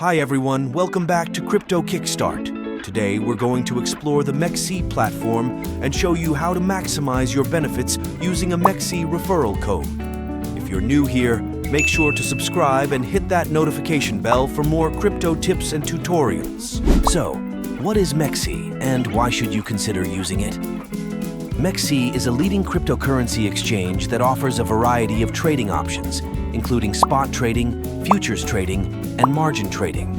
Hi everyone, welcome back to Crypto Kickstart. Today we're going to explore the MEXC platform and show you how to maximize your benefits using a MEXC referral code. If you're new here, make sure to subscribe and hit that notification bell for more crypto tips and tutorials. So, what is MEXC and why should you consider using it? MEXC is a leading cryptocurrency exchange that offers a variety of trading options, including spot trading, futures trading, and margin trading.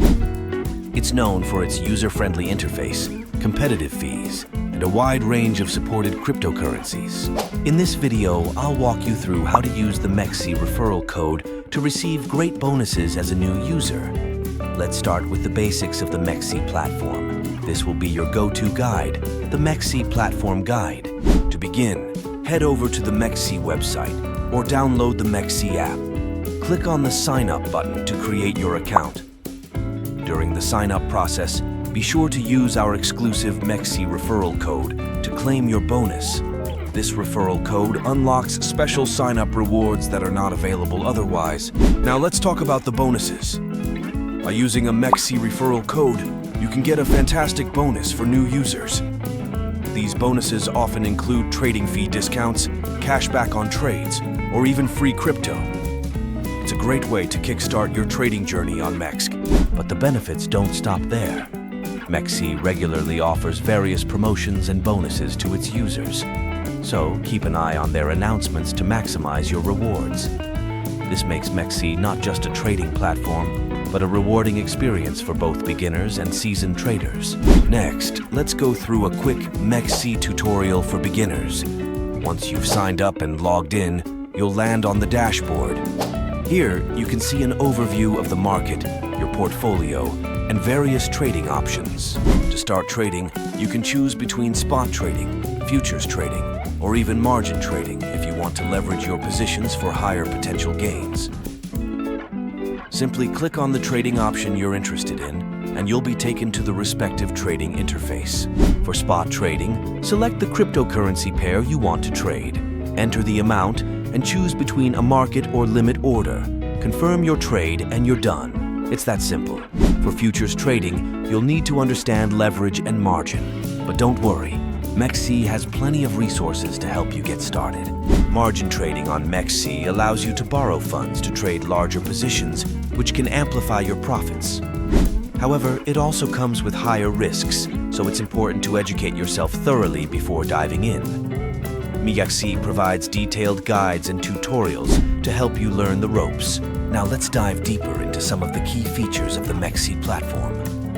It's known for its user-friendly interface, competitive fees, and a wide range of supported cryptocurrencies. In this video, I'll walk you through how to use the MEXC referral code to receive great bonuses as a new user. Let's start with the basics of the MEXC platform. This will be your go-to guide, the MEXC Platform Guide. To begin, head over to the MEXC website or download the MEXC app. Click on the Sign Up button to create your account. During the sign-up process, be sure to use our exclusive MEXC referral code to claim your bonus. This referral code unlocks special sign-up rewards that are not available otherwise. Now let's talk about the bonuses. By using a MEXC referral code, you can get a fantastic bonus for new users. These bonuses often include trading fee discounts, cashback on trades, or even free crypto. It's a great way to kickstart your trading journey on MEXC. But the benefits don't stop there. MEXC regularly offers various promotions and bonuses to its users, so keep an eye on their announcements to maximize your rewards. This makes MEXC not just a trading platform, but a rewarding experience for both beginners and seasoned traders. Next, let's go through a quick MEXC tutorial for beginners. Once you've signed up and logged in, you'll land on the dashboard. Here, you can see an overview of the market, your portfolio, and various trading options. To start trading, you can choose between spot trading, futures trading, or even margin trading if you want to leverage your positions for higher potential gains. Simply click on the trading option you're interested in, and you'll be taken to the respective trading interface. For spot trading, select the cryptocurrency pair you want to trade. Enter the amount and choose between a market or limit order. Confirm your trade and you're done. It's that simple. For futures trading, you'll need to understand leverage and margin. But don't worry, MEXC has plenty of resources to help you get started. Margin trading on MEXC allows you to borrow funds to trade larger positions, which can amplify your profits. However, it also comes with higher risks, so it's important to educate yourself thoroughly before diving in. MEXC provides detailed guides and tutorials to help you learn the ropes. Now let's dive deeper into some of the key features of the MEXC platform.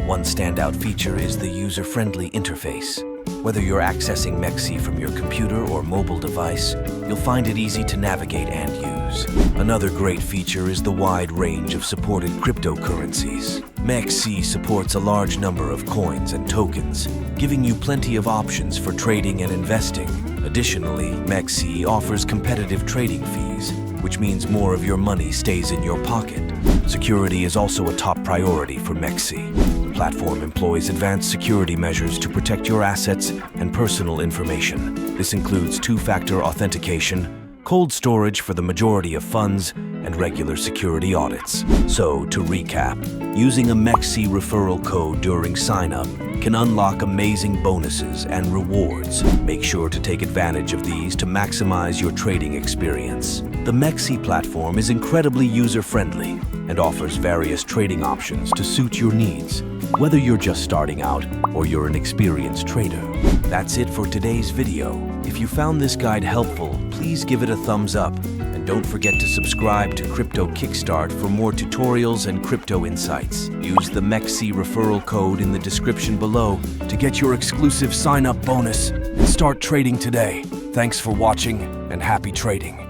One standout feature is the user-friendly interface. Whether you're accessing MEXC from your computer or mobile device, you'll find it easy to navigate and use. Another great feature is the wide range of supported cryptocurrencies. MEXC supports a large number of coins and tokens, giving you plenty of options for trading and investing. Additionally, MEXC offers competitive trading fees, which means more of your money stays in your pocket. Security is also a top priority for MEXC. The platform employs advanced security measures to protect your assets and personal information. This includes two-factor authentication, cold storage for the majority of funds, and regular security audits. So, to recap, using a MEXC referral code during sign-up can unlock amazing bonuses and rewards. Make sure to take advantage of these to maximize your trading experience. The MEXC platform is incredibly user-friendly and offers various trading options to suit your needs, whether you're just starting out or you're an experienced trader. That's it for today's video. If you found this guide helpful, please give it a thumbs up. And don't forget to subscribe to Crypto Kickstart for more tutorials and crypto insights. Use the MEXC referral code in the description below to get your exclusive sign-up bonus and start trading today. Thanks for watching and happy trading.